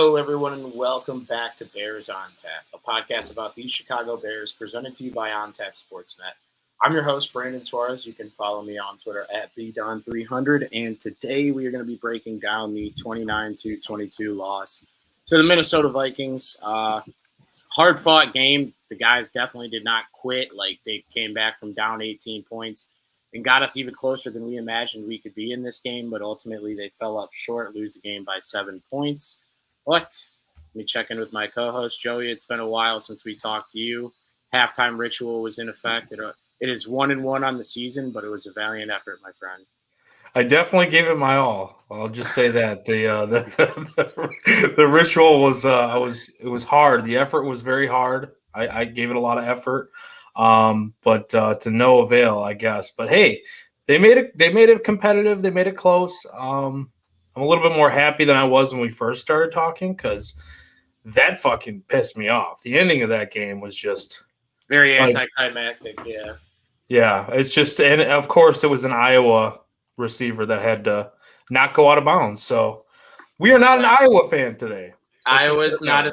Hello, everyone, and welcome back to Bears on Tap, a podcast about the Chicago Bears presented to you by On Tap Sportsnet. I'm your host, Brandon Suarez. You can follow me on Twitter at BDon300, and today we are going to be breaking down the 29-22 loss to the Minnesota Vikings. Hard-fought game. The guys definitely did not quit. Like, they came back from down 18 points and got us even closer than we imagined we could be in this game, but ultimately they fell up short, lose the game by 7 points. But let me check in with my co-host, Joey. It's been a while since we talked to you. Halftime ritual was in effect. It is 1-1 on the season, but it was a valiant effort, my friend. I definitely gave it my all. I'll just say that the ritual was it was hard. The effort was very hard. I gave it a lot of effort, but to no avail, I guess. But hey, they made it competitive. They made it close. I'm a little bit more happy than I was when we first started talking because that fucking pissed me off. The ending of that game was just very anticlimactic. Yeah. Yeah, it's just, and of course it was an Iowa receiver that had to not go out of bounds. So we are not an Iowa fan today. Iowa's not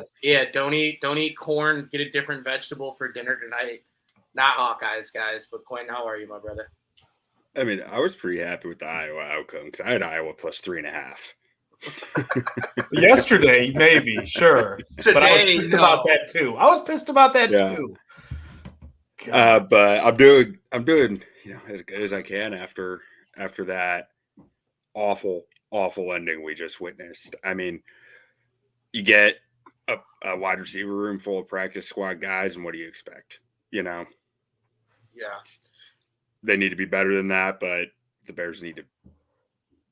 don't eat corn. Get a different vegetable for dinner tonight. Not Hawkeyes, guys. But Quentin, how are you, my brother? I mean, I was pretty happy with the Iowa outcome because I had Iowa plus 3.5. Yesterday, maybe, sure. Today, but I was pissed about that too. Too. But I'm doing as good as I can after that awful ending we just witnessed. I mean, you get a wide receiver room full of practice squad guys, and what do you expect? Yeah. They need to be better than that, but the Bears need to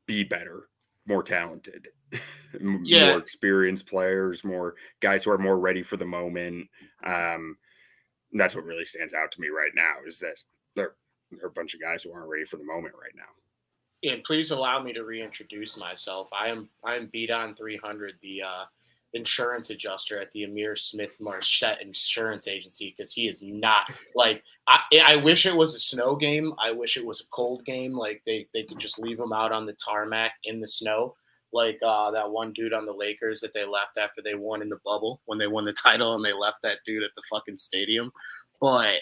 be better, more talented, more experienced players, more guys who are more ready for the moment. That's what really stands out to me right now is that there are a bunch of guys who aren't ready for the moment right now. And please allow me to reintroduce myself. I am BDon300, the insurance adjuster at the Amir Smith Marchette Insurance Agency, because he is not like I wish it was a snow game. I wish it was a cold game. Like they could just leave him out on the tarmac in the snow, like that one dude on the Lakers that they left after they won in the bubble when they won the title, and they left that dude at the fucking stadium. But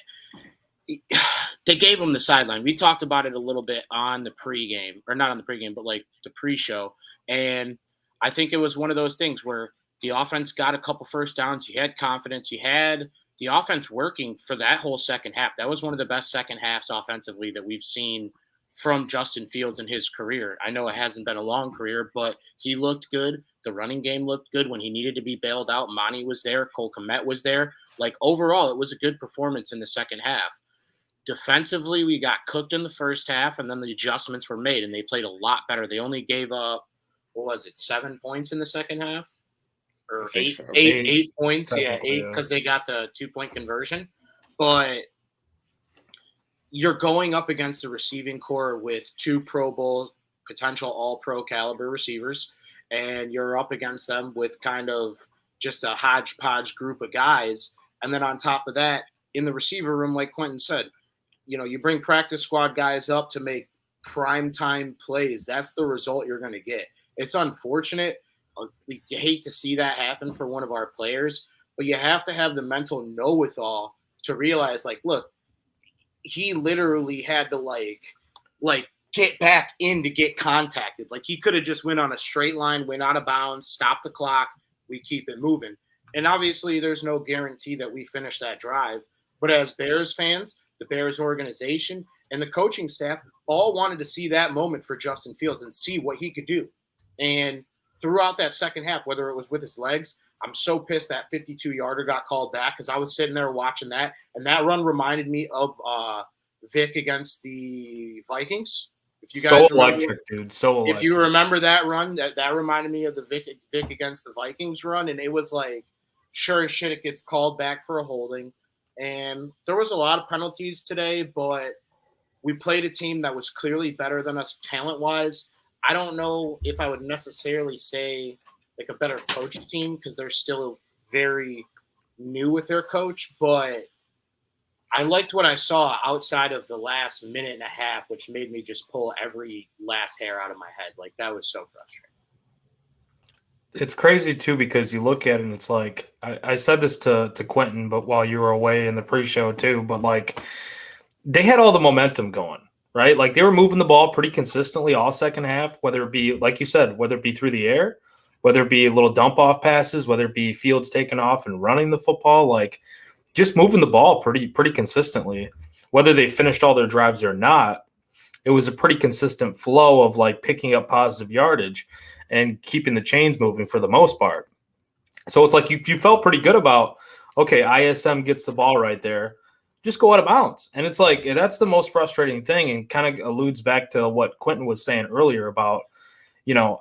they gave him the sideline. We talked about it a little bit on the pregame, or not on the pregame, but like the pre-show. And I think it was one of those things where the offense got a couple first downs. You had confidence. You had the offense working for that whole second half. That was one of the best second halves offensively that we've seen from Justin Fields in his career. I know it hasn't been a long career, but he looked good. The running game looked good when he needed to be bailed out. Monty was there. Cole Kmet was there. Like, overall, it was a good performance in the second half. Defensively, we got cooked in the first half, and then the adjustments were made, and they played a lot better. They only gave up, 7 points in the second half? Or eight points. Yeah, 8 because they got the 2-point conversion. But you're going up against the receiving core with 2 Pro Bowl, potential all-pro caliber receivers, and you're up against them with kind of just a hodgepodge group of guys. And then on top of that, in the receiver room, like Quentin said, you bring practice squad guys up to make primetime plays. That's the result you're going to get. It's unfortunate. You hate to see that happen for one of our players, but you have to have the mental know-it-all to realize, like, look, he literally had to like get back in to get contacted. Like, he could have just went on a straight line, went out of bounds, stopped the clock, we keep it moving. And obviously there's no guarantee that we finish that drive. But as Bears fans, the Bears organization, and the coaching staff all wanted to see that moment for Justin Fields and see what he could do. And throughout that second half, whether it was with his legs, I'm so pissed that 52-yarder got called back because I was sitting there watching that, and that run reminded me of Vic against the Vikings. If you guys electric, dude. So electric. If you remember that run, that reminded me of the Vic against the Vikings run, and it was like, sure as shit, it gets called back for a holding. And there was a lot of penalties today, but we played a team that was clearly better than us talent-wise. I don't know if I would necessarily say like a better coach team because they're still very new with their coach, but I liked what I saw outside of the last minute and a half, which made me just pull every last hair out of my head. Like, that was so frustrating. It's crazy too because you look at it and it's like I said this to Quentin, but while you were away in the pre-show too, but like they had all the momentum going, right? Like they were moving the ball pretty consistently all second half, whether it be like you said, whether it be through the air, whether it be little dump off passes, whether it be Fields taking off and running the football, like just moving the ball pretty consistently. Whether they finished all their drives or not, it was a pretty consistent flow of like picking up positive yardage and keeping the chains moving for the most part. So it's like you felt pretty good about, okay, ISM gets the ball right there, just go out of bounds. And it's like that's the most frustrating thing and kind of alludes back to what Quentin was saying earlier about,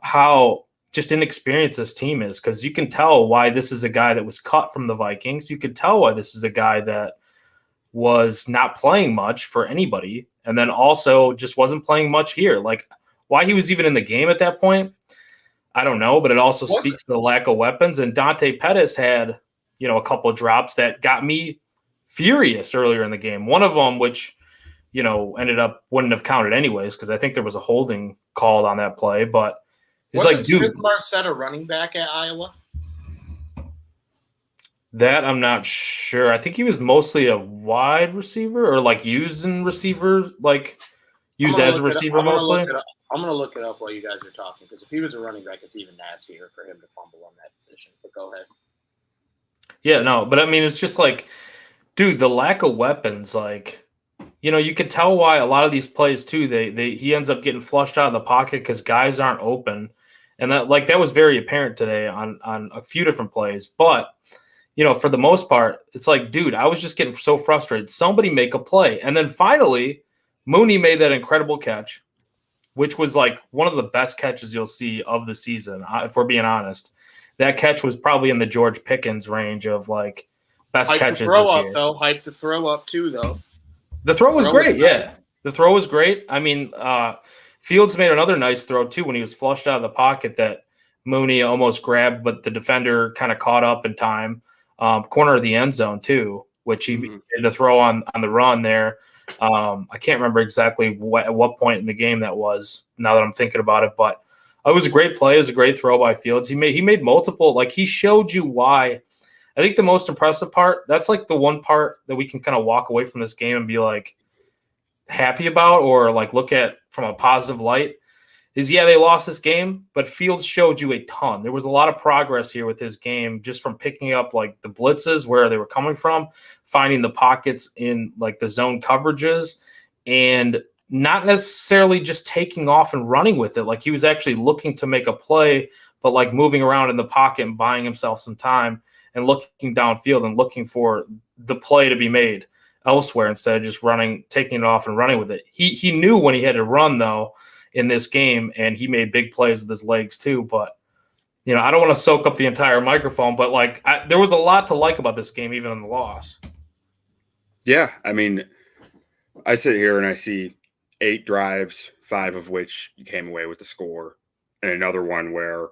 how just inexperienced this team is, because you can tell why this is a guy that was cut from the Vikings. You could tell why this is a guy that was not playing much for anybody, and then also just wasn't playing much here. Like why he was even in the game at that point, I don't know, but it also speaks to the lack of weapons. And Dante Pettis had, a couple of drops that got me furious earlier in the game. One of them, which, ended up wouldn't have counted anyways, because I think there was a holding called on that play. But it's wasn't like, dude, Smith Marset a running back at Iowa? That I'm not sure. I think he was mostly a wide receiver or like used in receivers, like used as a receiver mostly. I'm going to look it up while you guys are talking, because if he was a running back, it's even nastier for him to fumble on that position. But go ahead. Yeah, no, but I mean, it's just like, dude, the lack of weapons, like, you could tell why a lot of these plays too, he ends up getting flushed out of the pocket because guys aren't open. And that was very apparent today on a few different plays. But for the most part, it's like, dude, I was just getting so frustrated. Somebody make a play. And then finally, Mooney made that incredible catch, which was like one of the best catches you'll see of the season, if we're being honest. That catch was probably in the George Pickens range of like best catches this year. Hype the throw up too, though. The throw was great, yeah. The throw was great. I mean, Fields made another nice throw too when he was flushed out of the pocket that Mooney almost grabbed, but the defender kind of caught up in time. Corner of the end zone too, which he did the throw on the run there. I can't remember exactly at what point in the game that was, now that I'm thinking about it, but it was a great play. It was a great throw by Fields. He made multiple, like he showed you why. I think the most impressive part, that's like the one part that we can kind of walk away from this game and be like happy about, or like look at from a positive light, is they lost this game, but Fields showed you a ton. There was a lot of progress here with his game, just from picking up like the blitzes, where they were coming from, finding the pockets in like the zone coverages, and not necessarily just taking off and running with it. Like he was actually looking to make a play, but like moving around in the pocket and buying himself some time and looking downfield and looking for the play to be made elsewhere instead of just taking it off and running with it. He knew when he had to run though in this game, and he made big plays with his legs too. But I don't want to soak up the entire microphone, but like there was a lot to like about this game, even in the loss. Yeah, I mean, I sit here and I see 8 drives, 5 of which you came away with the score, and another one where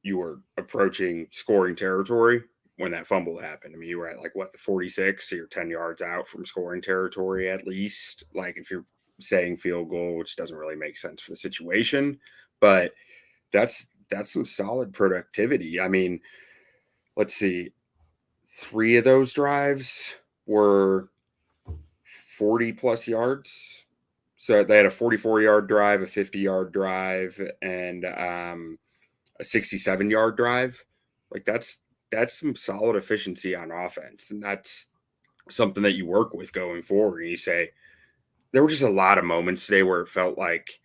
you were approaching scoring territory when that fumble happened. I mean, you were at like the 46, so you're 10 yards out from scoring territory at least. Like if you're saying field goal, which doesn't really make sense for the situation, but that's some solid productivity. I mean, let's see, 3 of those drives were 40 plus yards. So they had a 44-yard drive, a 50-yard drive, and a 67-yard drive. Like that's some solid efficiency on offense, and that's something that you work with going forward. And you say, there were just a lot of moments today where it felt like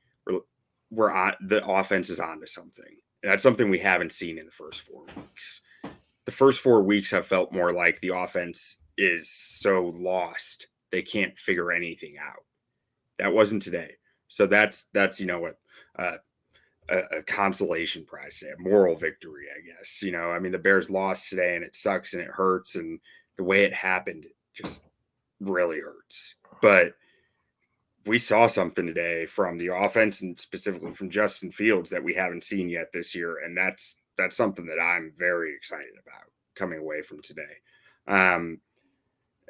we're on, the offense is onto something. And that's something we haven't seen in the first 4 weeks. The first 4 weeks have felt more like the offense is so lost they can't figure anything out. That wasn't today. So that's a consolation prize, a moral victory, I guess. I mean, the Bears lost today, and it sucks and it hurts, and the way it happened just really hurts. But we saw something today from the offense, and specifically from Justin Fields, that we haven't seen yet this year. And that's something that I'm very excited about coming away from today. And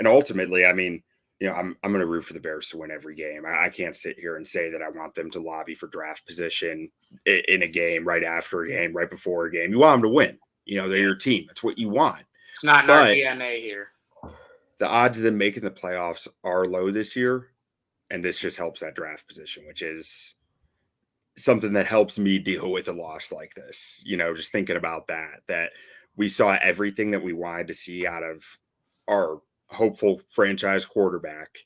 ultimately, I mean, I'm going to root for the Bears to win every game. I can't sit here and say that I want them to lobby for draft position in a game, right after a game, right before a game. You want them to win. They're your team. That's what you want. It's not in our DNA here. The odds of them making the playoffs are low this year, and this just helps that draft position, which is something that helps me deal with a loss like this. Just thinking about that we saw everything that we wanted to see out of our hopeful franchise quarterback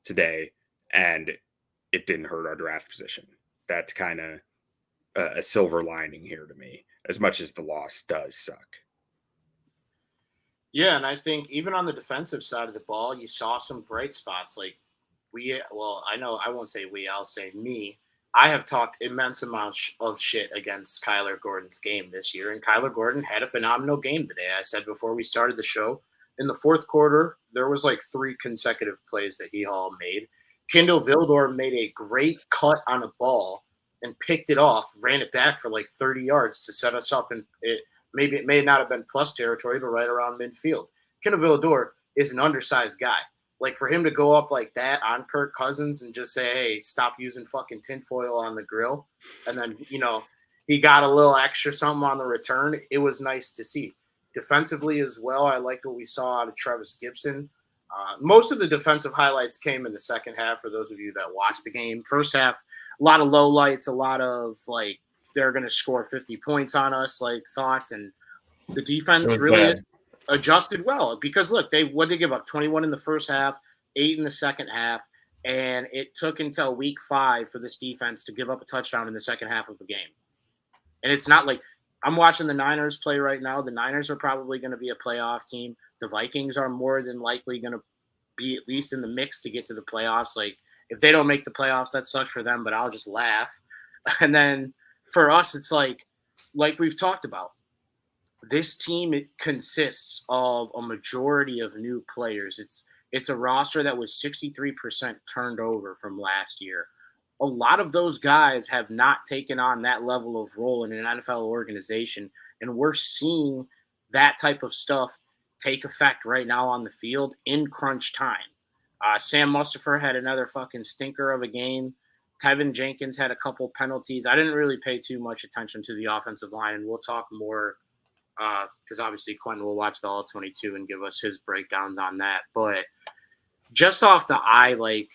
today, and it didn't hurt our draft position. That's kind of a silver lining here to me, as much as the loss does suck. Yeah, and I think even on the defensive side of the ball, you saw some bright spots. Like I know I won't say I'll say me. I have talked immense amounts of shit against Kyler Gordon's game this year, and Kyler Gordon had a phenomenal game today. I said before we started the show, in the fourth quarter, there was like 3 consecutive plays that he all made. Kindle Vildor made a great cut on a ball and picked it off, ran it back for like 30 yards to set us up, and it may not have been plus territory, but right around midfield. Kindle Vildor is an undersized guy. Like, for him to go up like that on Kirk Cousins and just say, hey, stop using fucking tinfoil on the grill, and then, he got a little extra something on the return, it was nice to see. Defensively as well, I liked what we saw out of Travis Gibson. Most of the defensive highlights came in the second half for those of you that watched the game. First half, a lot of low lights, a lot of, like, they're going to score 50 points on us, like, thoughts, and the defense really adjusted well because, look, they give up 21 in the first half, 8 in the second half, and it took until week 5 for this defense to give up a touchdown in the second half of the game. And it's not like I'm watching the Niners play right now. The Niners are probably going to be a playoff team. The Vikings are more than likely going to be at least in the mix to get to the playoffs. Like, if they don't make the playoffs, that sucks for them, but I'll just laugh. And then for us, it's like we've talked about, this team, it consists of a majority of new players. It's a roster that was 63% turned over from last year. A lot of those guys have not taken on that level of role in an NFL organization, and we're seeing that type of stuff take effect right now on the field in crunch time. Sam Mustipher had another fucking stinker of a game. Tevin Jenkins had a couple penalties. I didn't really pay too much attention to the offensive line, and we'll talk more because obviously Quentin will watch the All-22 and give us his breakdowns on that. But just off the eye, like,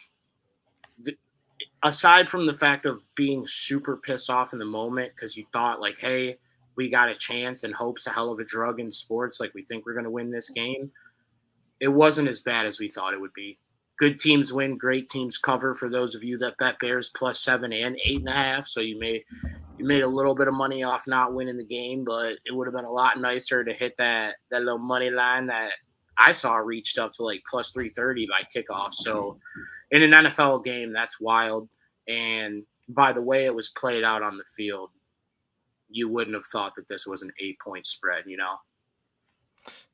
aside from the fact of being super pissed off in the moment because you thought, like, hey, we got a chance and hope's a hell of a drug in sports, like, we think we're going to win this game, it wasn't as bad as we thought it would be. Good teams win, great teams cover for those of you that bet Bears +7 and 8.5. So you made a little bit of money off not winning the game, but it would have been a lot nicer to hit that little money line that I saw reached up to like +330 by kickoff. So in an NFL game, that's wild. And by the way it was played out on the field, you wouldn't have thought that this was an 8-point spread,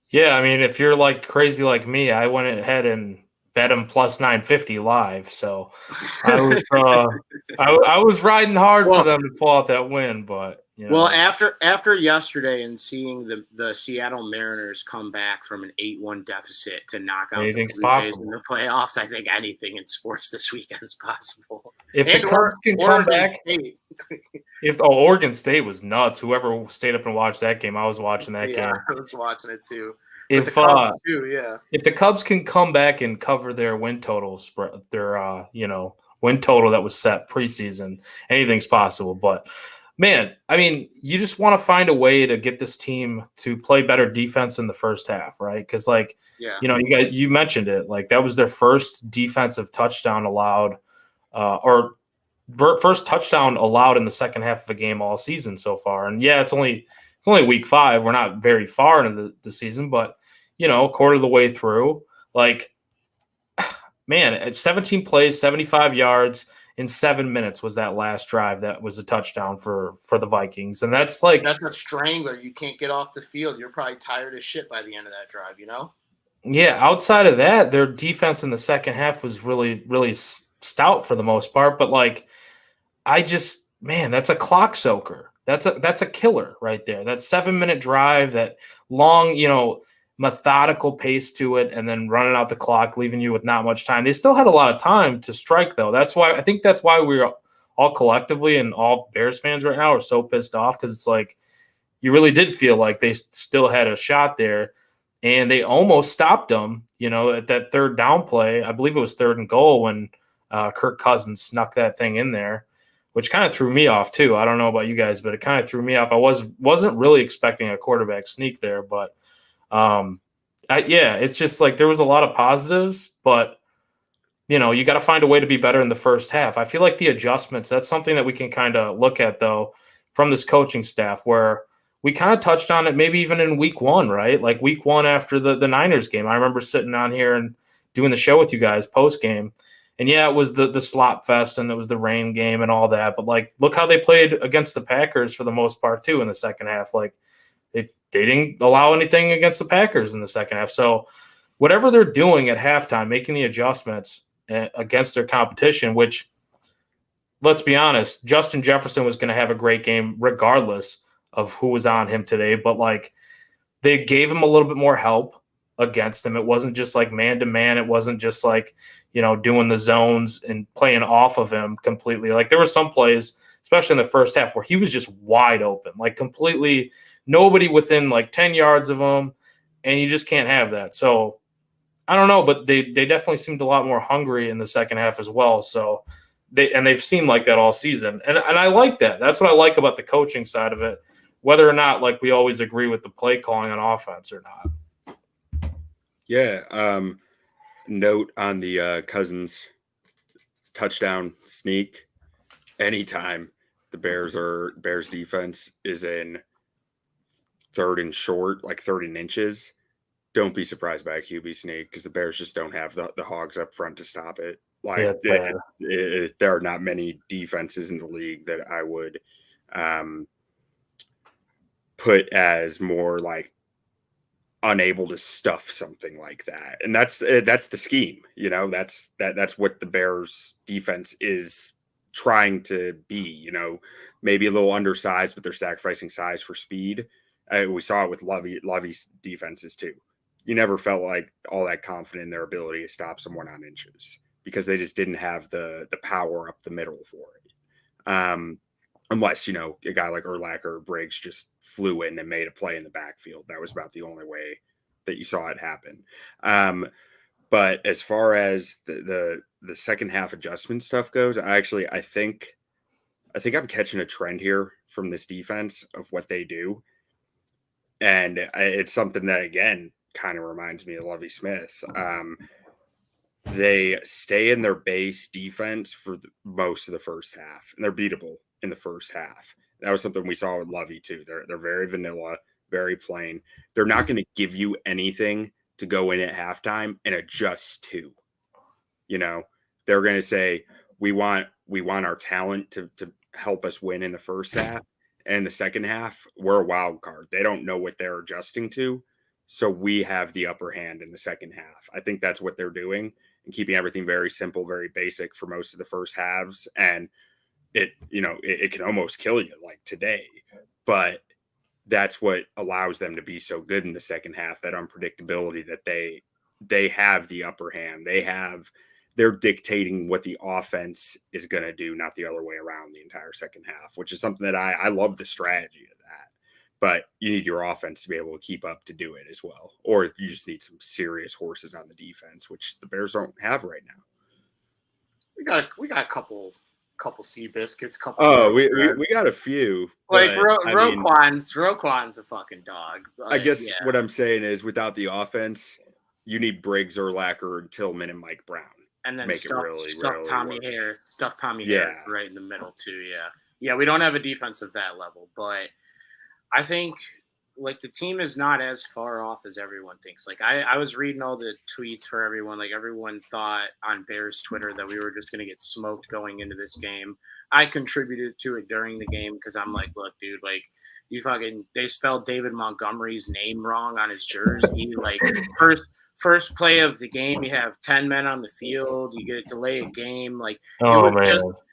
Yeah, I mean, if you're like crazy like me, I went ahead and bet him +950 live. So I was riding hard for them to pull out that win, but Well, after yesterday and seeing the Seattle Mariners come back from an 8-1 deficit to knock out the Blue Jays in the playoffs, I think anything in sports this weekend is possible. If the Cubs can come back, Oregon State was nuts. Whoever stayed up and watched that game, I was watching that game. I was watching it too. If the Cubs can come back and cover their win total win total that was set preseason, anything's possible. But man, I mean, you just want to find a way to get this team to play better defense in the first half, right? Because, you mentioned it, like that was their first defensive touchdown allowed, or first touchdown allowed in the second half of a game all season so far. And yeah, it's only week 5. We're not very far into the season, but a quarter of the way through, like, man, at 17 plays, 75 yards in 7 minutes was that last drive. That was a touchdown for the Vikings. And that's a strangler. You can't get off the field. You're probably tired as shit by the end of that drive, Yeah. Outside of that, their defense in the second half was really, really stout for the most part. But that's a clock soaker. That's a killer right there. That 7-minute drive, that long, methodical pace to it and then running out the clock, leaving you with not much time. They still had a lot of time to strike, though. That's why we're all collectively and all Bears fans right now are so pissed off, because it's like you really did feel like they still had a shot there, and they almost stopped them, at that third down play. I believe it was 3rd and goal when Kirk Cousins snuck that thing in there, which kind of threw me off too. I don't know about you guys, but it kind of threw me off. I wasn't really expecting a quarterback sneak there, but it's just like there was a lot of positives, but you got to find a way to be better in the first half. I feel like the adjustments, that's something that we can kind of look at, though, from this coaching staff, where we kind of touched on it maybe even in week 1, right? Like week 1 after the Niners game. I remember sitting on here and doing the show with you guys post game. And yeah, it was the slop fest and it was the rain game and all that. But like, look how they played against the Packers for the most part too in the second half. Like they didn't allow anything against the Packers in the second half. So whatever they're doing at halftime, making the adjustments against their competition, which, let's be honest, Justin Jefferson was going to have a great game regardless of who was on him today. But like, they gave him a little bit more help against him. It wasn't just like man to man. It wasn't just like, doing the zones and playing off of him completely. Like there were some plays, especially in the first half, where he was just wide open, like completely nobody within like 10 yards of him. And you just can't have that. So I don't know, but they definitely seemed a lot more hungry in the second half as well. So they've seemed like that all season. And I like that. That's what I like about the coaching side of it, whether or not like we always agree with the play calling on offense or not. Yeah. Note on the Cousins touchdown sneak. Anytime the Bears defense is in 3rd and short, like 13 inches, don't be surprised by a QB sneak, because the Bears just don't have the hogs up front to stop it. Like there are not many defenses in the league that I would put as more like unable to stuff something like that. And that's the scheme, that's what the Bears defense is trying to be, maybe a little undersized, but they're sacrificing size for speed. We saw it with Lovey's defenses too. You never felt like all that confident in their ability to stop someone on inches, because they just didn't have the power up the middle for it. Unless, a guy like Urlacher or Briggs just flew in and made a play in the backfield. That was about the only way that you saw it happen. But as far as the second half adjustment stuff goes, I think I'm catching a trend here from this defense of what they do. And it's something that, again, kind of reminds me of Lovie Smith. They stay in their base defense for most of the first half, and they're beatable in the first half. That was something we saw with Lovie too. They're very vanilla, very plain. They're not going to give you anything to go in at halftime and adjust to. They're going to say, we want our talent to help us win in the first half, and the second half, we're a wild card. They don't know what they're adjusting to, so we have the upper hand in the second half. I think that's what they're doing, and keeping everything very simple, very basic for most of the first halves. And it can almost kill you like today, but that's what allows them to be so good in the second half, that unpredictability, that they have the upper hand. They're dictating what the offense is going to do, not the other way around the entire second half, which is something that I love the strategy of that. But you need your offense to be able to keep up to do it as well. Or you just need some serious horses on the defense, which the Bears don't have right now. We got a couple sea biscuits. We got a few. Like Roquan's a fucking dog. I guess what I'm saying is, without the offense, you need Briggs, Urlacher, Tillman, and Mike Brown. And then stuff Tommy Harris right in the middle too. Yeah. We don't have a defense of that level, but I think like the team is not as far off as everyone thinks. Like I was reading all the tweets for everyone. Like everyone thought on Bears Twitter that we were just going to get smoked going into this game. I contributed to it during the game because I'm like, look, dude, like they spelled David Montgomery's name wrong on his jersey. Like first play of the game, you have 10 men on the field, you get a delay a game. Like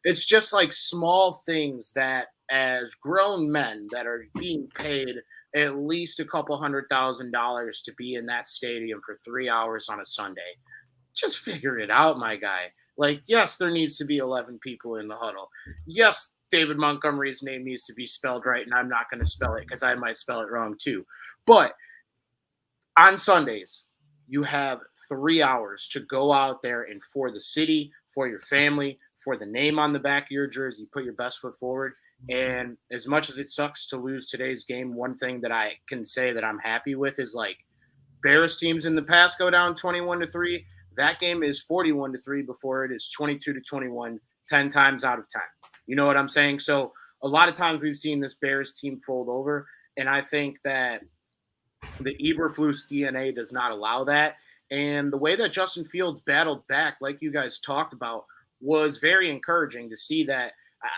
it's just like small things that as grown men that are being paid at least a couple $100,000 to be in that stadium for 3 hours on a Sunday. Just figure it out, my guy. Like, yes, there needs to be 11 people in the huddle. Yes, David Montgomery's name needs to be spelled right, and I'm not going to spell it because I might spell it wrong too. But on Sundays, you have 3 hours to go out there and for the city, for your family, for the name on the back of your jersey, put your best foot forward. And as much as it sucks to lose today's game, one thing that I can say that I'm happy with is like Bears teams in the past go down 21-3. That game is 41-3 before it is 22-21, 10 times out of 10. You know what I'm saying? So a lot of times we've seen this Bears team fold over, and I think that the Eberflus DNA does not allow that. And the way that Justin Fields battled back, like you guys talked about, was very encouraging to see that.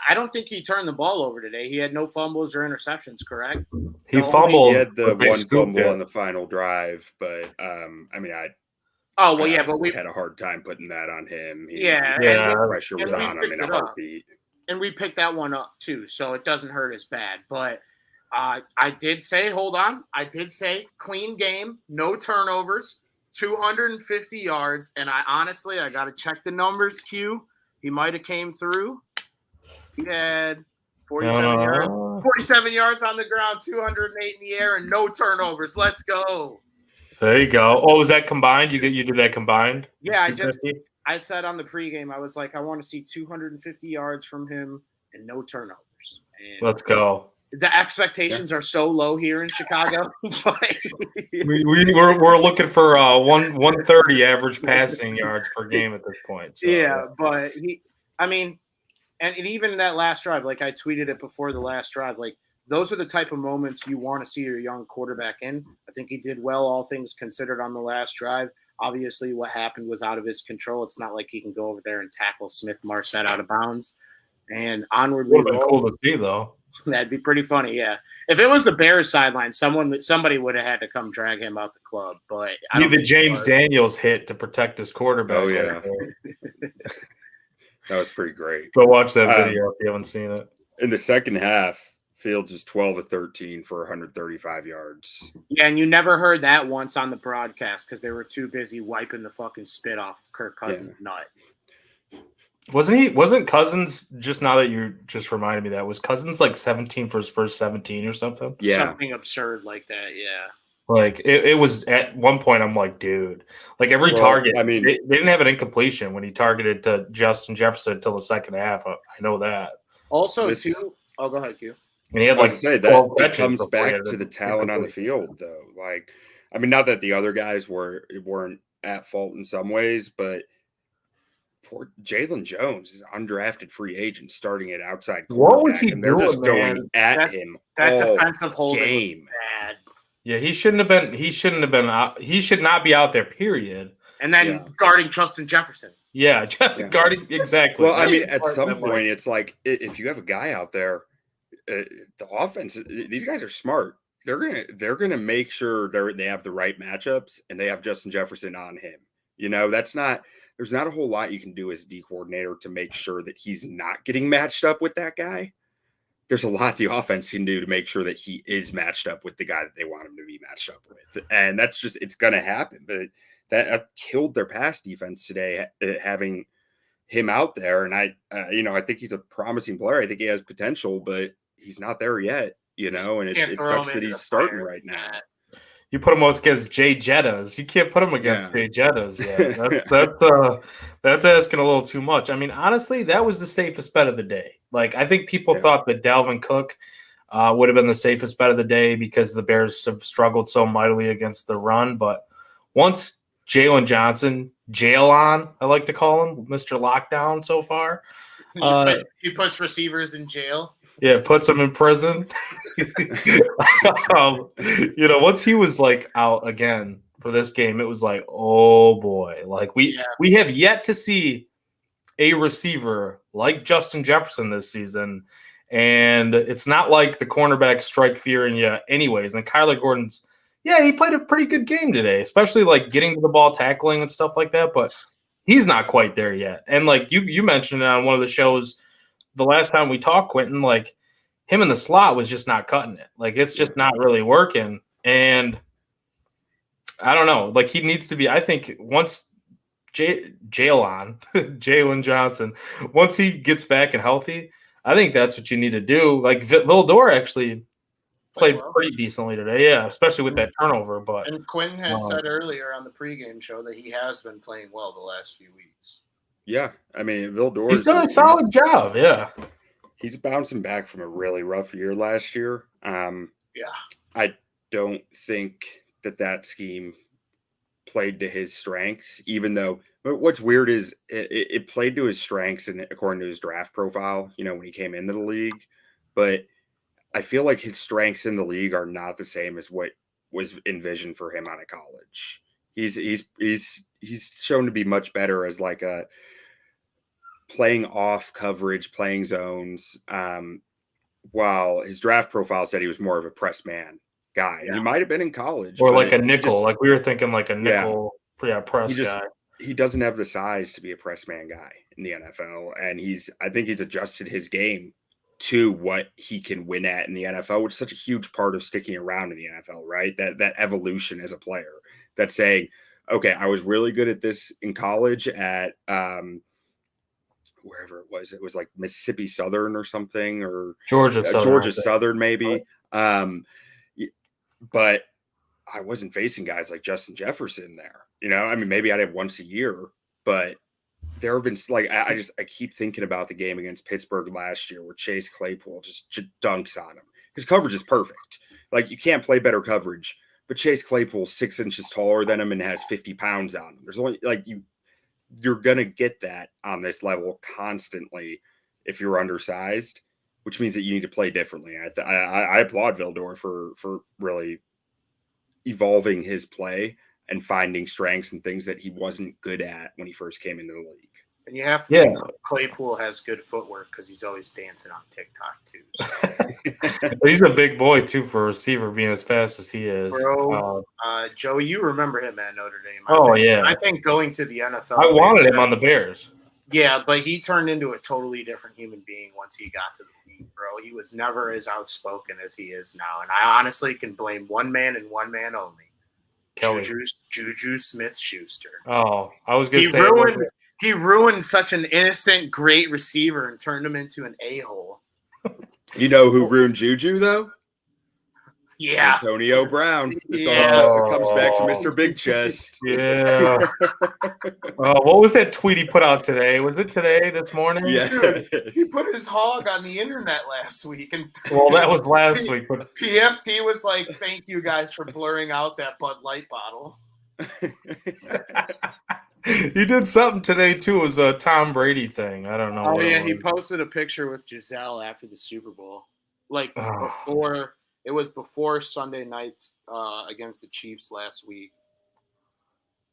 I don't think he turned the ball over today. He had no fumbles or interceptions, correct? He fumbled. He had the one fumble on the final drive, but but we had a hard time putting that on him. The pressure was on him in a heartbeat. And we picked that one up too, so it doesn't hurt as bad. But I did say, clean game, no turnovers, 250 yards, and I got to check the numbers. Q, he might have came through. He had 47 yards on the ground, 208 in the air, and no turnovers. Let's go. There you go. Oh, was that combined? You did that combined? Yeah, I said on the pregame, I was like, I want to see 250 yards from him and no turnovers. And let's go. The expectations are so low here in Chicago. we're looking for 130 average passing yards per game at this point. So. Yeah, but and even that last drive, like I tweeted it before the last drive, like those are the type of moments you want to see your young quarterback in. I think he did well, all things considered, on the last drive. Obviously, what happened was out of his control. It's not like he can go over there and tackle Smith Marset out of bounds. And onward we go. Cool to see, though. That'd be pretty funny, yeah. If it was the Bears sideline, somebody would have had to come drag him out the club. But I need the James Daniels hit to protect his quarterback. Oh yeah, that was pretty great. Go watch that video if you haven't seen it. In the second half, Fields was 12 of 13 for 135 yards. Yeah, and you never heard that once on the broadcast because they were too busy wiping the fucking spit off Kirk Cousins' nut. Wasn't Cousins, just now that you just reminded me, that was Cousins like 17 for his first 17 or something? Yeah. Something absurd like that, yeah. Like it was at one point, I'm like, dude, like every target, they didn't have an incompletion when he targeted to Justin Jefferson until the second half. I know that. Also, go ahead, Q. And he had that comes back to the talent on the field, though. Like, not that the other guys weren't at fault in some ways, but poor Jalen Jones is an undrafted free agent starting at outside. What was he doing? They're just going at him. That all defensive holding game. Bad. Yeah, he shouldn't have been. He should not be out there. Period. And then guarding Justin Jefferson. Yeah, guarding exactly. Well, at some point, it's like if you have a guy out there, the offense. These guys are smart. They're gonna make sure they have the right matchups and they have Justin Jefferson on him. There's not a whole lot you can do as D coordinator to make sure that he's not getting matched up with that guy. There's a lot the offense can do to make sure that he is matched up with the guy that they want him to be matched up with. And that's just, it's going to happen. But that killed their pass defense today, having him out there. And I think he's a promising player. I think he has potential, but he's not there yet, and it sucks that he's starting right now. You put him against Jay Jettas. You can't put him against Jay Jettas. Yeah, that's asking a little too much. Honestly, that was the safest bet of the day. Like, I think people thought that Dalvin Cook would have been the safest bet of the day because the Bears have struggled so mightily against the run. But once Jalen Johnson, I like to call him, Mr. Lockdown so far. He puts receivers in jail. Yeah, puts them in prison. Once he was like out again for this game, it was like, oh boy, like we have yet to see a receiver like Justin Jefferson this season, and it's not like the cornerbacks strike fear in you anyways. And Kyler Gordon's, he played a pretty good game today, especially like getting to the ball, tackling and stuff like that, but he's not quite there yet. And like you mentioned it on one of the shows the last time we talked, Quentin, like him in the slot was just not cutting it. Like, it's just not really working. And I don't know. Like, he needs to be, I think, once Jalen Johnson, once he gets back and healthy, I think that's what you need to do. Like, Vildor actually played pretty decently today, yeah, especially with that turnover. But and Quinn had said earlier on the pregame show that he has been playing well the last few weeks. Yeah, I mean, Vildor, he's done a solid job. Yeah, he's bouncing back from a really rough year last year. I don't think that scheme played to his strengths, even though what's weird is it played to his strengths and according to his draft profile, when he came into the league. But I feel like his strengths in the league are not the same as what was envisioned for him out of college. He's shown to be much better as like a playing off coverage, playing zones. While his draft profile said he was more of a press man guy. Yeah. He might have been in college. Or like a nickel. Like we were thinking like a nickel press guy. He doesn't have the size to be a press man guy in the NFL. And I think he's adjusted his game to what he can win at in the NFL, which is such a huge part of sticking around in the NFL, right? That evolution as a player. That's saying, okay, I was really good at this in college at wherever it was like Mississippi Southern or something, or Georgia Southern maybe. But I wasn't facing guys like Justin Jefferson there. I mean, maybe I'd have once a year, but there have been like, I keep thinking about the game against Pittsburgh last year where Chase Claypool just dunks on him. His coverage is perfect. Like, you can't play better coverage, but Chase Claypool's 6 inches taller than him and has 50 pounds on him. There's only like you're going to get that on this level constantly if you're undersized, which means that you need to play differently. I applaud Vildor for really evolving his play and finding strengths and things that he wasn't good at when he first came into the league. And you have to think Claypool has good footwork because he's always dancing on TikTok too. So. He's a big boy too for a receiver, being as fast as he is. Bro, Joey, you remember him at Notre Dame? I think going to the NFL. I wanted him on the Bears. Yeah, but he turned into a totally different human being once he got to the league, bro. He was never as outspoken as he is now, and I honestly can blame one man and one man only. Juju Smith-Schuster. Oh, I was going to say he ruined such an innocent, great receiver and turned him into an a-hole. You know who ruined Juju though? Yeah, Antonio Brown. It comes back to Mr. Big Chest. Yeah. What was that tweet he put out today? Was it today? This morning? Yeah. Dude, he put his hog on the internet last week, and that was last week. But PFT was like, "Thank you guys for blurring out that Bud Light bottle." He did something today too. It was a Tom Brady thing. I don't know. Oh yeah, he posted a picture with Giselle after the Super Bowl, before. It was before Sunday nights against the Chiefs last week.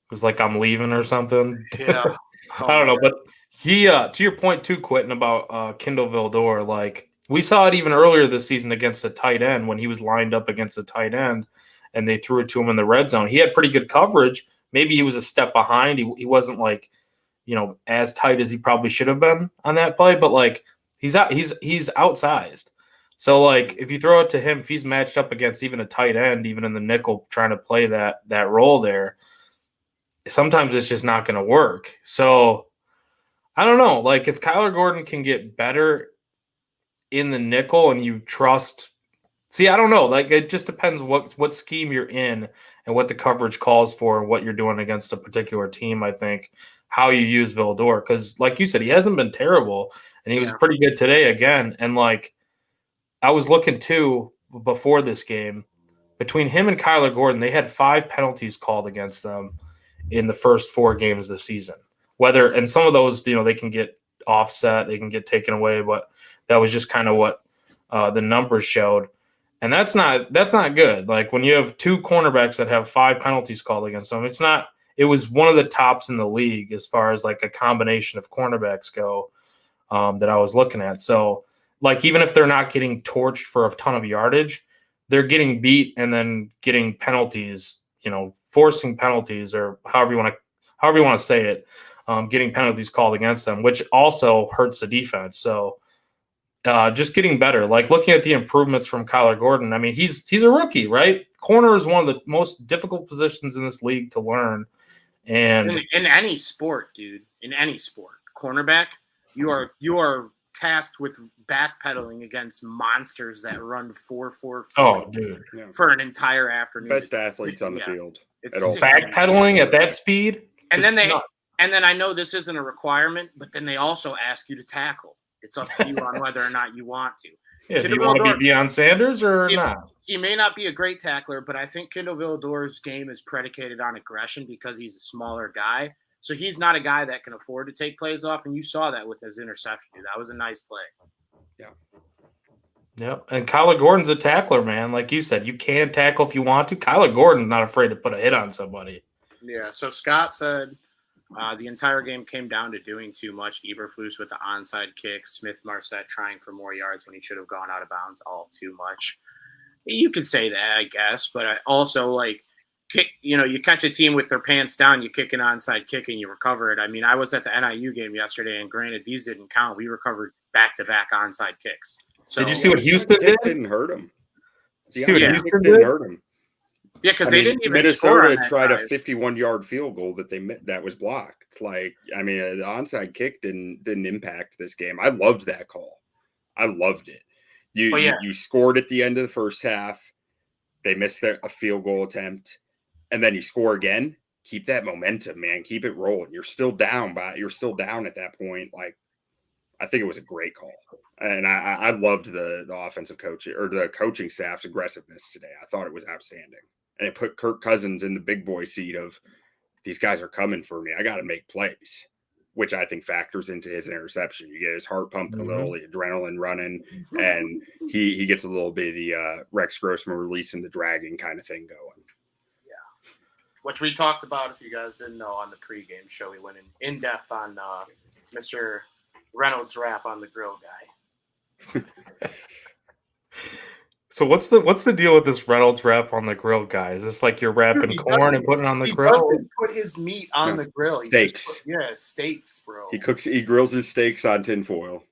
It was like I'm leaving or something. Yeah. I don't know. But he, to your point too, Quentin, about Kindle Vildor, like we saw it even earlier this season against the tight end when he was lined up against the tight end and they threw it to him in the red zone. He had pretty good coverage. Maybe he was a step behind. He wasn't like, as tight as he probably should have been on that play, but like he's outsized. So, like, if you throw it to him, if he's matched up against even a tight end, even in the nickel, trying to play that role there, sometimes it's just not going to work. So, I don't know. Like, if Kyler Gordon can get better in the nickel and you trust – see, I don't know. Like, it just depends what scheme you're in and what the coverage calls for and what you're doing against a particular team, I think, how you use Vildor. Because, like you said, he hasn't been terrible, and he was pretty good today again. And, like, I was looking too before this game. Between him and Kyler Gordon, they had 5 penalties called against them in the first 4 games of the season. And some of those, they can get offset, they can get taken away, but that was just kind of what the numbers showed. And that's not good. Like when you have 2 cornerbacks that have 5 penalties called against them, it was one of the tops in the league as far as like a combination of cornerbacks go that I was looking at. So, like, even if they're not getting torched for a ton of yardage, they're getting beat and then getting penalties, forcing penalties or however you want to say it, getting penalties called against them, which also hurts the defense. So just getting better. Like looking at the improvements from Kyler Gordon. I mean, he's a rookie, right? Corner is one of the most difficult positions in this league to learn. And in any sport, dude, in any sport, cornerback, you are tasked with backpedaling against monsters that run 4.44 dude, for an entire afternoon. Best athletes on the field. It's backpedaling at that speed. And then I know this isn't a requirement, but then they also ask you to tackle. It's up to you on whether or not you want to. Yeah, do you want to be Deion Sanders or not? He may not be a great tackler, but I think Kindle Villador's game is predicated on aggression because he's a smaller guy. So he's not a guy that can afford to take plays off, and you saw that with his interception. Dude. That was a nice play. Yeah. Yep. And Kyler Gordon's a tackler, man. Like you said, you can tackle if you want to. Kyler Gordon's not afraid to put a hit on somebody. Yeah, so Scott said the entire game came down to doing too much. Eberflus with the onside kick, Smith-Marset trying for more yards when he should have gone out of bounds, all too much. You could say that, I guess, but I also, like, you catch a team with their pants down, you kick an onside kick, and you recover it. I mean, I was at the NIU game yesterday, and granted, these didn't count. We recovered back-to-back onside kicks. So, did you see what Houston did? Didn't hurt him. See what Houston didn't hurt him. Yeah, because they didn't even Minnesota tried a 51-yard field goal that was blocked. It's like, I mean, the onside kick didn't impact this game. I loved that call. I loved it. You scored at the end of the first half. They missed a field goal attempt, and then you score again. Keep that momentum, man. Keep it rolling. You're still down at that point. Like, I think it was a great call. And I loved the offensive coach or the coaching staff's aggressiveness today. I thought it was outstanding. And it put Kirk Cousins in the big boy seat of, these guys are coming for me. I got to make plays, which I think factors into his interception. You get his heart pumping a little, the adrenaline running, and he gets a little bit of the Rex Grossman releasing the dragon kind of thing going. Yeah. Which we talked about, if you guys didn't know, on the pregame show. We went in depth on Mr. Reynolds' rap on the grill guy. So what's the deal with this Reynolds wrap on the grill guy? Is this like you're wrapping corn and putting it on the grill? He doesn't put his meat on the grill. Steaks. Steaks, bro. He grills his steaks on tinfoil.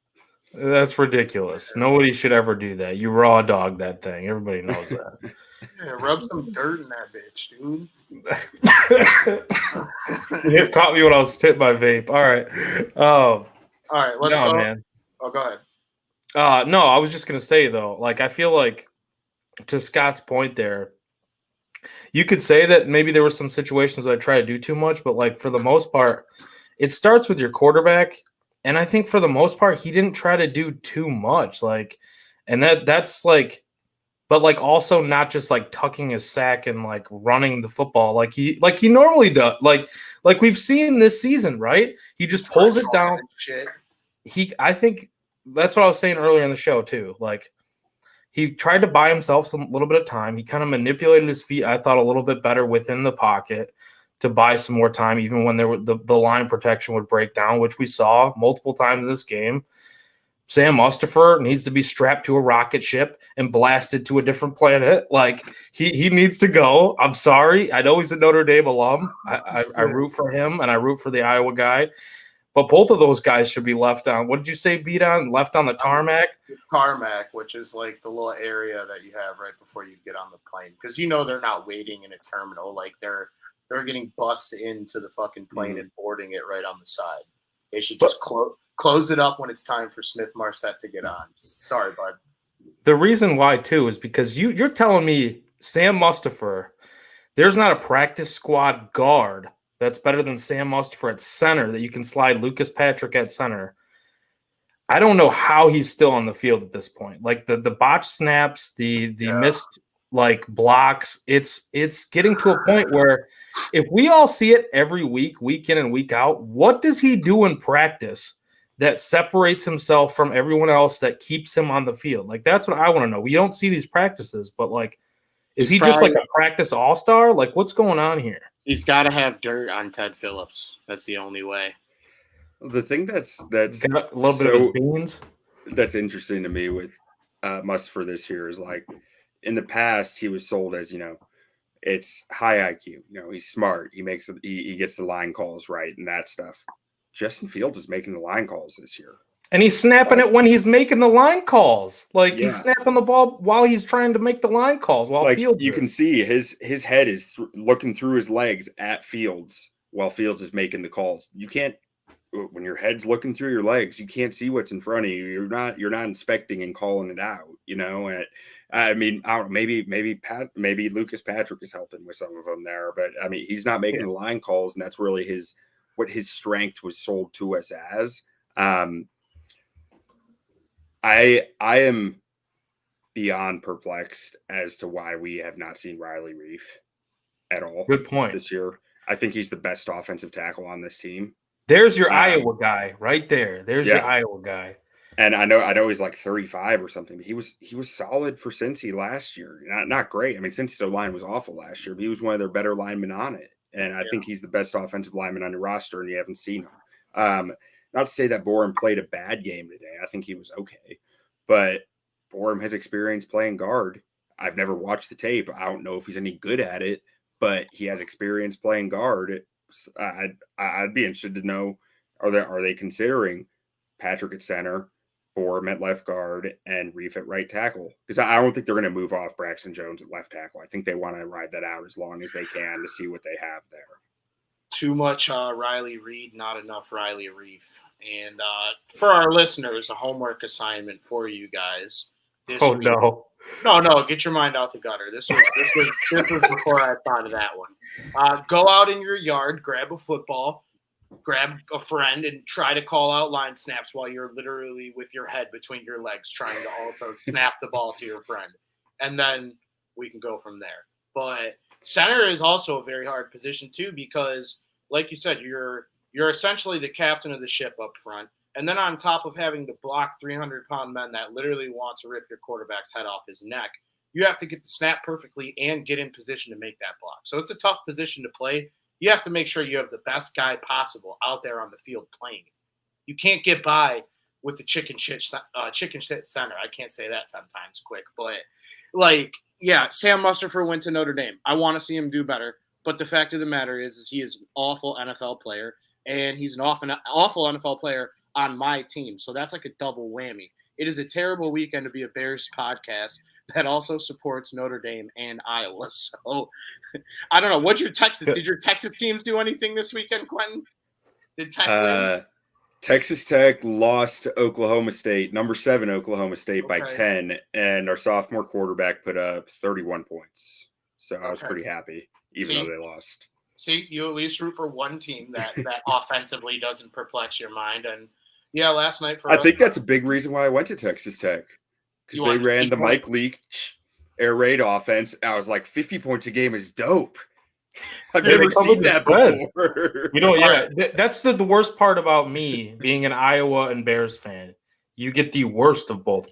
That's ridiculous. Nobody should ever do that. You raw dog that thing. Everybody knows that. Yeah, rub some dirt in that bitch, dude. It caught me when I was hit by vape. All right. All right, let's go. Man. Oh, go ahead. No, I was just gonna say though, like I feel like, to Scott's point there, you could say that maybe there were some situations where I try to do too much, but like for the most part, it starts with your quarterback, and I think for the most part he didn't try to do too much. Like, and that's like, but like also not just like tucking his sack and like running the football like he normally does. Like we've seen this season, right? He just pulls it down. I think that's what I was saying earlier in the show too. Like, he tried to buy himself a little bit of time. He kind of manipulated his feet, I thought, a little bit better within the pocket to buy some more time, even when the line protection would break down, which we saw multiple times in this game. Sam Mustipher needs to be strapped to a rocket ship and blasted to a different planet. Like, he needs to go. I'm sorry. I know he's a Notre Dame alum. I root for him, and I root for the Iowa guy. But both of those guys should be left on. What did you say, beat on? Left on the tarmac? Tarmac, which is like the little area that you have right before you get on the plane. Because they're not waiting in a terminal. Like, they're getting bussed into the fucking plane and boarding it right on the side. They should just close it up when it's time for Smith-Marset to get on. Sorry, bud. The reason why, too, is because you're telling me Sam Mustipher, there's not a practice squad guard that's better than Sam Mustipher at center that you can slide Lucas Patrick at center. I don't know how he's still on the field at this point. Like the botched snaps, the missed like blocks, it's getting to a point where if we all see it every week, week in and week out, what does he do in practice that separates himself from everyone else that keeps him on the field? Like, that's what I want to know. We don't see these practices, but like, is he just like a practice all-star? Like, what's going on here? He's got to have dirt on Ted Phillips. That's the only way. The thing that's got a little bit of his beans. That's interesting to me with Mustipher this year is, like, in the past he was sold as, it's high IQ. He's smart. He gets the line calls right and that stuff. Justin Fields is making the line calls this year. And he's snapping it when he's making the line calls. Like he's Yeah. snapping the ball while he's trying to make the line calls. While Like Fields you can see his head is looking through his legs at Fields while Fields is making the calls. You can't when your head's looking through your legs, you can't see what's in front of you. You're not inspecting and calling it out. You know, and I mean, I don't know, maybe Lucas Patrick is helping with some of them there, but I mean, he's not making the line calls, and that's really what his strength was sold to us as. I am beyond perplexed as to why we have not seen Riley Reef at all. Good point. This year. I think he's the best offensive tackle on this team. There's your Iowa guy right there. There's your Iowa guy. And I know he's like 35 or something, but he was solid for Cincy last year. Not great. I mean, Cincy's line was awful last year, but he was one of their better linemen on it. And I think he's the best offensive lineman on your roster, and you haven't seen him. Not to say that Borum played a bad game today. I think he was okay. But Borum has experience playing guard. I've never watched the tape. I don't know if he's any good at it, but he has experience playing guard. I'd be interested to know, are they considering Patrick at center, Borum at left guard, and Reef at right tackle? Because I don't think they're going to move off Braxton Jones at left tackle. I think they want to ride that out as long as they can to see what they have there. Too much Riley Reed, not enough Riley Reef. And for our listeners, a homework assignment for you guys. Oh, no. No, get your mind out the gutter. This was before I thought of that one. Go out in your yard, grab a football, grab a friend, and try to call out line snaps while you're literally with your head between your legs trying to also snap the ball to your friend. And then we can go from there. But center is also a very hard position too, because like you said, you're essentially the captain of the ship up front. And then on top of having to block 300-pound men that literally want to rip your quarterback's head off his neck, you have to get the snap perfectly and get in position to make that block. So it's a tough position to play. You have to make sure you have the best guy possible out there on the field playing. You can't get by with the chicken shit center. I can't say that 10 times quick, but Sam Mustafer went to Notre Dame. I want to see him do better. But the fact of the matter is he is an awful NFL player, and he's an awful NFL player on my team. So that's like a double whammy. It is a terrible weekend to be a Bears podcast that also supports Notre Dame and Iowa. So I don't know. Did your Texas teams do anything this weekend, Quentin? Did Tech win? Texas Tech lost to Oklahoma State, number 7 Oklahoma State by 10, and our sophomore quarterback put up 31 points. So I was pretty happy, even though they lost. See, you at least root for one team that offensively doesn't perplex your mind. And yeah, last night I think that's a big reason why I went to Texas Tech, because they ran the Mike Leach air raid offense. I was like, 50 points a game is dope. I've never seen that before. You know, that's the worst part about me being an Iowa and Bears fan. You get the worst of both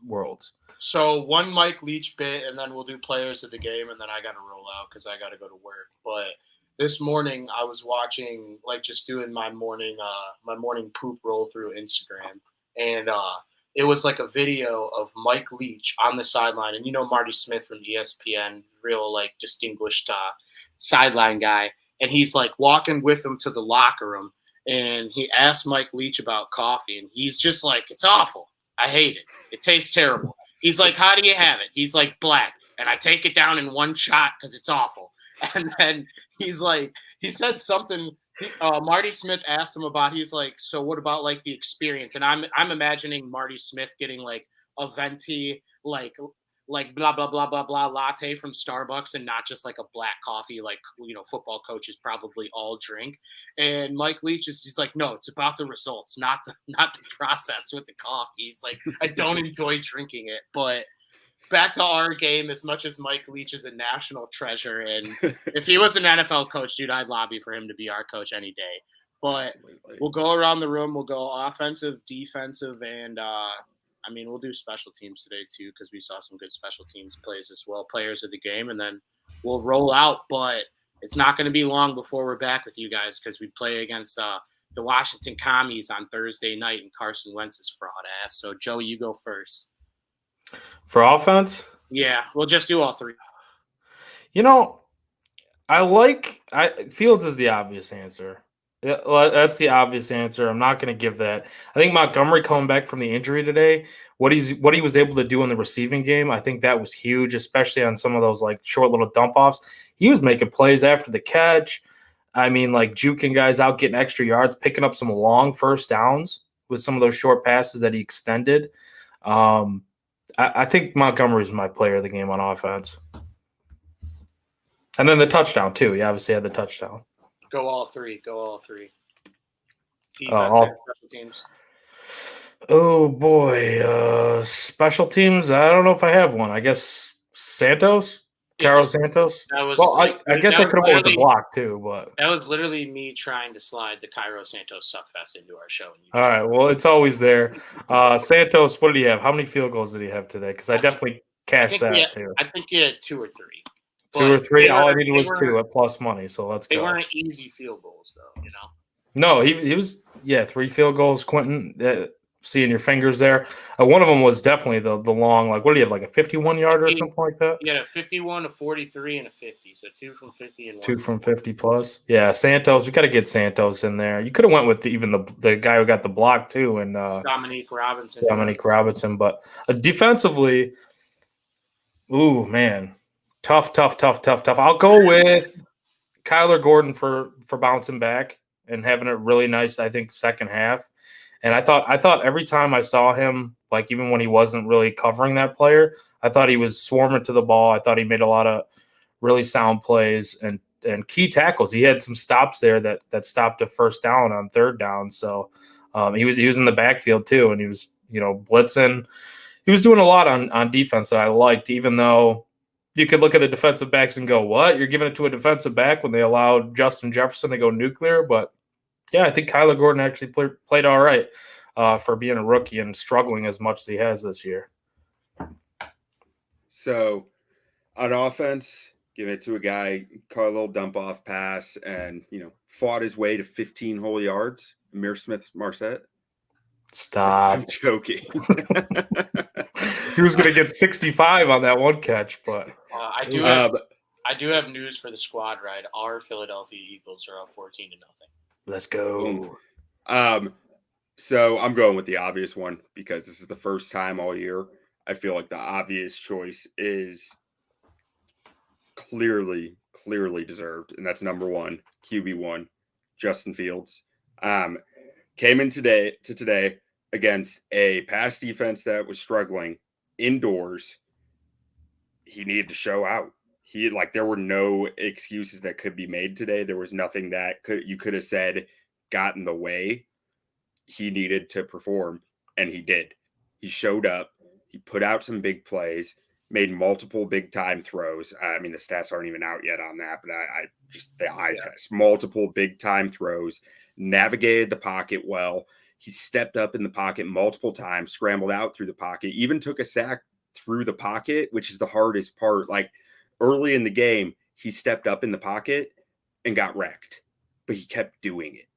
worlds. So one Mike Leach bit, and then we'll do players of the game, and then I got to roll out because I got to go to work. But this morning I was watching, just doing my morning poop roll through Instagram, and it was like a video of Mike Leach on the sideline, and Marty Smith from ESPN, real distinguished sideline guy, and he's walking with him to the locker room, and he asked Mike Leach about coffee, and he's just like, "It's awful. I hate it. It tastes terrible." He's like, "How do you have it?" He's like, "Black, and I take it down in one shot because it's awful." And then he said something. Marty Smith asked him about. He's like, "So what about the experience?" And I'm imagining Marty Smith getting a venti blah blah blah blah blah latte from Starbucks, and not just a black coffee football coaches probably all drink. And Mike Leach he's like, "No, it's about the results, not the process with the coffee." He's like, "I don't enjoy drinking it." But back to our game, as much as Mike Leach is a national treasure, and if he was an NFL coach, dude, I'd lobby for him to be our coach any day. But we'll go around the room. We'll go offensive, defensive, and we'll do special teams today too, because we saw some good special teams plays as well, players of the game, and then we'll roll out. But it's not going to be long before we're back with you guys, because we play against the Washington Commies on Thursday night, and Carson Wentz is fraud ass. So Joe, you go first. For offense? Yeah, we'll just do all three. Fields is the obvious answer. Yeah, well, that's the obvious answer. I'm not going to give that. I think Montgomery coming back from the injury today, what he was able to do in the receiving game, I think that was huge, especially on some of those like short little dump offs. He was making plays after the catch. I mean, like juking guys out, getting extra yards, picking up some long first downs with some of those short passes that he extended. Um, I think Montgomery is my player of the game on offense, and then the touchdown too. He obviously had the touchdown. Go all three. Go all three. Defense and All special teams. Oh boy, special teams. I don't know if I have one. I guess Santos, Yeah, Carlos Santos. that was Well, like I guess that I was could have went with the literally block too, but that was literally me trying to slide the Cairo Santos suckfest into our show. And you all just, right. Well, it's always there. Santos, what did he have? How many field goals did he have today? Because I definitely cashed that too. I think he had 2 or 3. Two or But three. All I needed was two at plus money. So let's they go. weren't easy field goals though, you know. No, he was 3 field goals. Quentin, seeing your fingers there. One of them was definitely the long, like what do you have, like a 51-yarder or something like that? He had a 51, a 43, and a 50. So 2 from 50 and 1 2 from 50 plus. Yeah, Santos. We got to get Santos in there. You could have went with even the guy who got the block too, and Dominique Robinson. Dominique Robinson. But defensively, ooh man, tough. I'll go with Kyler Gordon for bouncing back and having a really nice, I think, second half. And I thought every time I saw him, like even when he wasn't really covering that player, I thought he was swarming to the ball. I thought he made a lot of really sound plays and key tackles. He had some stops there that stopped a first down on third down. So he was in the backfield too, and he was blitzing. He was doing a lot on defense that I liked, even though you could look at the defensive backs and go, "What? You're giving it to a defensive back when they allowed Justin Jefferson to go nuclear?" But yeah, I think Kyler Gordon actually played all right for being a rookie and struggling as much as he has this year. So on offense, give it to a guy, caught a little dump off pass, and fought his way to 15 whole yards. Amir Smith-Marset. Stop. I'm joking. He was going to get 65 on that one catch, but I do have news for the squad ride. Our Philadelphia Eagles are up 14-0. Let's go. So I'm going with the obvious one because this is the first time all year. I feel like the obvious choice is clearly deserved, and that's number 1, QB1, Justin Fields. Came in today against a pass defense that was struggling indoors. He needed to show out. There were no excuses that could be made today. There was nothing that you could have said got in the way. He needed to perform, and he did. He showed up. He put out some big plays, made multiple big time throws. I mean, the stats aren't even out yet on that, but I just the eye test. Multiple big time throws, navigated the pocket well. He stepped up in the pocket multiple times, scrambled out through the pocket, even took a sack through the pocket, which is the hardest part. Like early in the game, he stepped up in the pocket and got wrecked, but he kept doing it.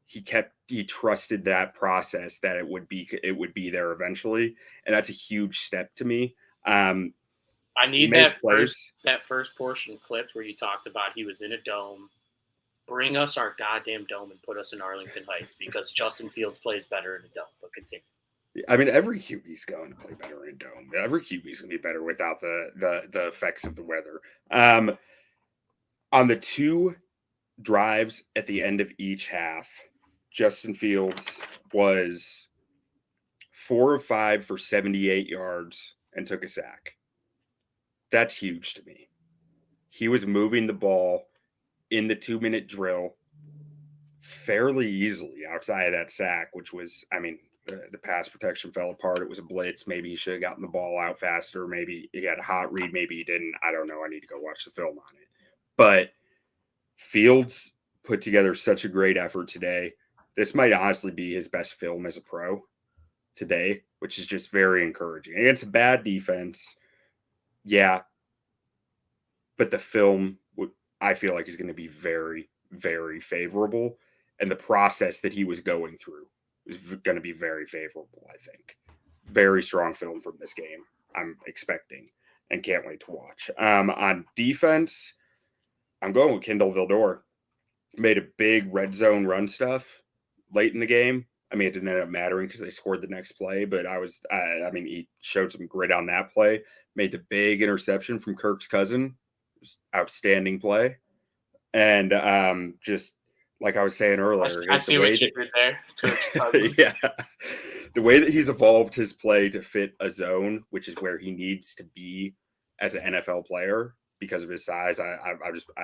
He trusted that process that it would be there eventually. And that's a huge step to me. I need that first portion clipped where you talked about he was in a dome. Bring us our goddamn dome and put us in Arlington Heights because Justin Fields plays better in a dome. But continue. I mean, every QB is going to play better in a dome. Every QB is going to be better without the effects of the weather. On the 2 drives at the end of each half, Justin Fields was 4 of 5 for 78 yards and took a sack. That's huge to me. He was moving the ball in the 2-minute drill fairly easily outside of that sack, which was, I mean, the pass protection fell apart. It was a blitz. Maybe he should have gotten the ball out faster. Maybe he had a hot read. Maybe he didn't. I don't know. I need to go watch the film on it. But Fields put together such a great effort today. This might honestly be his best film as a pro today, which is just very encouraging. Against a bad defense, yeah. But the film, I feel like, is going to be very, very favorable. And the process that he was going through is going to be very favorable, I think. Very strong film from this game, I'm expecting, and can't wait to watch. On defense, I'm going with Kindle Vildor. made a big red zone run stuff late in the game. I mean, it didn't end up mattering because they scored the next play, but I mean, he showed some grit on that play, made the big interception from Kirk's cousin. Outstanding play. And just like I was saying earlier, I see what you did there, Kirk's cousin. yeah, the way that he's evolved his play to fit a zone, which is where he needs to be as an NFL player because of his size, I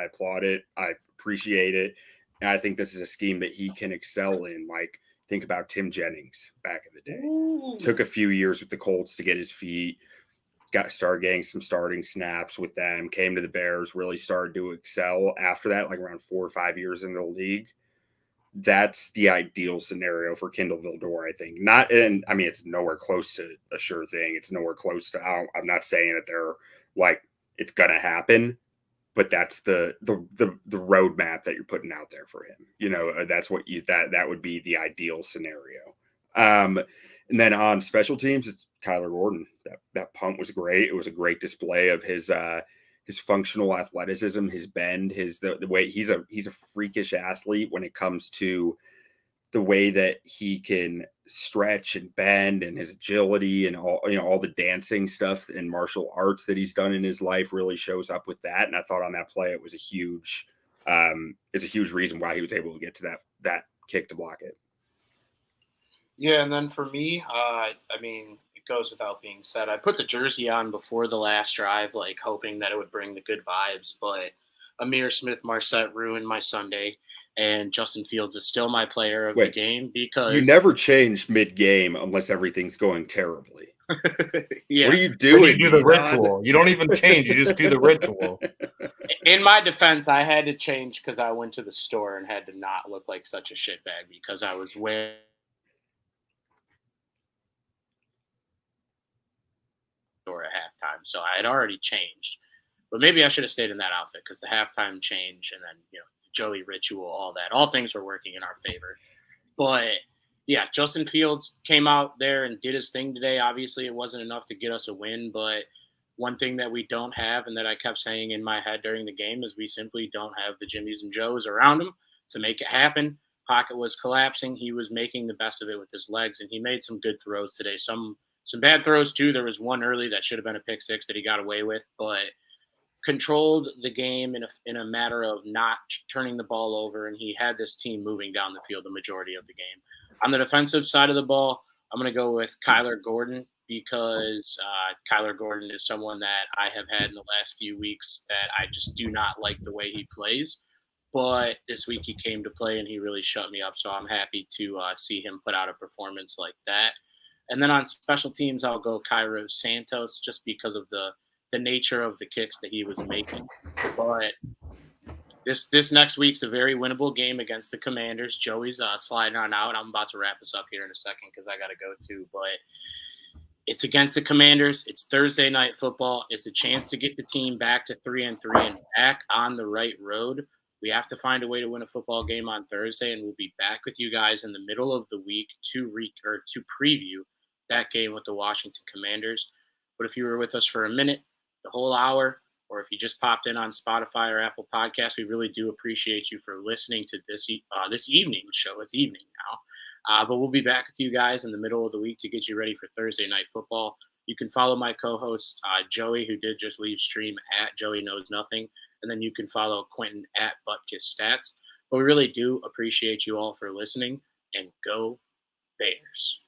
applaud it. I appreciate it. And I think this is a scheme that he can excel in. Like, think about Tim Jennings back in the day. Ooh. Took a few years with the Colts to get his feet, started getting some starting snaps with them, came to the Bears, really started to excel after that, like around 4 or 5 years in the league. That's the ideal scenario for Kindle Vildor, I think. I mean, it's nowhere close to a sure thing. It's nowhere close to, I'm not saying that they're like, it's going to happen, but that's the roadmap that you're putting out there for him. You know, that's what that would be the ideal scenario. And then on special teams, it's Kyler Gordon. That punt was great. It was a great display of his functional athleticism, his bend, the way he's a freakish athlete when it comes to the way that he can stretch and bend, and his agility and all the dancing stuff and martial arts that he's done in his life really shows up with that. And I thought on that play it was a huge reason why he was able to get to that kick to block it. Yeah, and then for me, I mean, it goes without being said. I put the jersey on before the last drive, like hoping that it would bring the good vibes, but Amir Smith-Marset ruined my Sunday, and Justin Fields is still my player of the game because you never change mid-game unless everything's going terribly. Yeah. What are you doing? You do the ritual. You don't even change. You just do the ritual. In my defense, I had to change because I went to the store and had to not look like such a shitbag because I was wearing store at halftime. So I had already changed. But maybe I should have stayed in that outfit because the halftime change and then, Joey ritual, all that, all things were working in our favor. But yeah, Justin Fields came out there and did his thing today. Obviously, it wasn't enough to get us a win, but one thing that we don't have and that I kept saying in my head during the game is we simply don't have the Jimmies and Joes around him to make it happen. Pocket was collapsing. He was making the best of it with his legs, and he made some good throws today. Some bad throws, too. There was one early that should have been a pick six that he got away with, but controlled the game in a matter of not turning the ball over, and he had this team moving down the field the majority of the game. On the defensive side of the ball, I'm going to go with Kyler Gordon because Kyler Gordon is someone that I have had in the last few weeks that I just do not like the way he plays. But this week he came to play and he really shut me up, so I'm happy to see him put out a performance like that. And then on special teams, I'll go Cairo Santos just because of the nature of the kicks that he was making. But this next week's a very winnable game against the Commanders. Joey's sliding on out. I'm about to wrap this up here in a second because I got to go too. But it's against the Commanders. It's Thursday night football. It's a chance to get the team back to 3-3 and back on the right road. We have to find a way to win a football game on Thursday, and we'll be back with you guys in the middle of the week to preview that game with the Washington Commanders. But if you were with us for a minute, the whole hour, or if you just popped in on Spotify or Apple Podcasts, we really do appreciate you for listening to this evening show. It's evening now. But we'll be back with you guys in the middle of the week to get you ready for Thursday night football. You can follow my co-host, Joey, who did just leave stream at Joey Knows Nothing. And then you can follow Quentin at Butkus Stats. But we really do appreciate you all for listening, and go Bears.